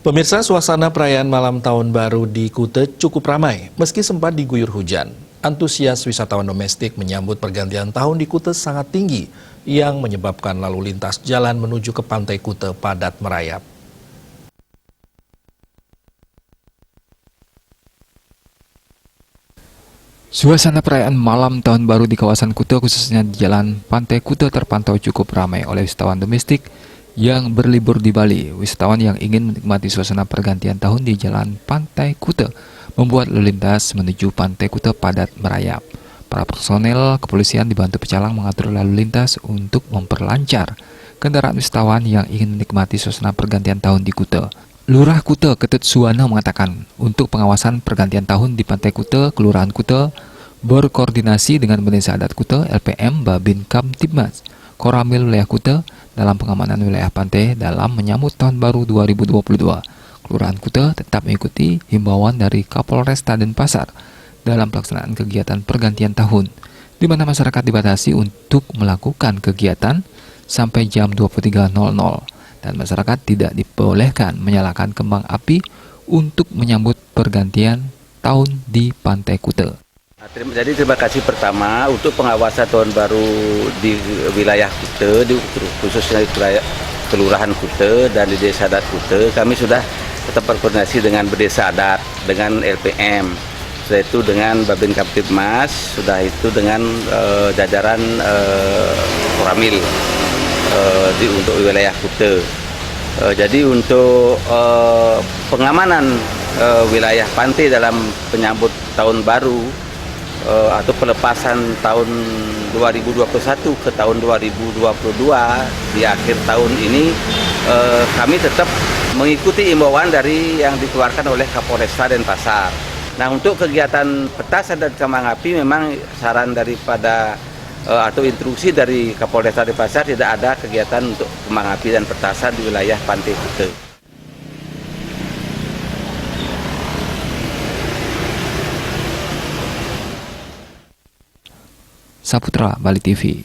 Pemirsa, suasana perayaan malam tahun baru di Kuta cukup ramai, meski sempat diguyur hujan. Antusias wisatawan domestik menyambut pergantian tahun di Kuta sangat tinggi, yang menyebabkan lalu lintas jalan menuju ke Pantai Kuta padat merayap. Suasana perayaan malam tahun baru di kawasan Kuta, khususnya di Jalan Pantai Kuta, terpantau cukup ramai oleh wisatawan domestik yang berlibur di Bali. Wisatawan yang ingin menikmati suasana pergantian tahun di Jalan Pantai Kuta membuat lalu lintas menuju Pantai Kuta padat merayap. Para personel kepolisian dibantu pecalang mengatur lalu lintas untuk memperlancar kendaraan wisatawan yang ingin menikmati suasana pergantian tahun di Kuta. Lurah Kuta Ketut Suwana mengatakan, untuk pengawasan pergantian tahun di Pantai Kuta, Kelurahan Kuta berkoordinasi dengan Desa Adat Kuta, LPM, Babin Kamtibmas, Koramil Wilayah Kuta dalam pengamanan wilayah pantai dalam menyambut tahun baru 2022. Kelurahan Kuta tetap mengikuti himbauan dari Kapolresta Denpasar dalam pelaksanaan kegiatan pergantian tahun, di mana masyarakat dibatasi untuk melakukan kegiatan sampai jam 23.00 dan masyarakat tidak dibolehkan menyalakan kembang api untuk menyambut pergantian tahun di Pantai Kuta. Jadi terima kasih pertama untuk pengawasan tahun baru di wilayah Kuta, khususnya di Kelurahan Kuta dan di Desa Adat Kuta. Kami sudah tetap berkoordinasi dengan Desa Adat, dengan LPM, sudah itu dengan Babin Kamtibmas, sudah itu dengan jajaran Koramil untuk wilayah Kuta. Jadi untuk pengamanan wilayah pantai dalam penyambut tahun baru atau pelepasan tahun 2021 ke tahun 2022 di akhir tahun ini, kami tetap mengikuti imbauan dari yang dikeluarkan oleh Kapolresta Denpasar. Nah, untuk kegiatan petasan dan kembang api memang saran daripada atau instruksi dari Kapolresta Denpasar tidak ada kegiatan untuk kembang api dan petasan di wilayah Pantai Kuta. Saputra, Bali TV.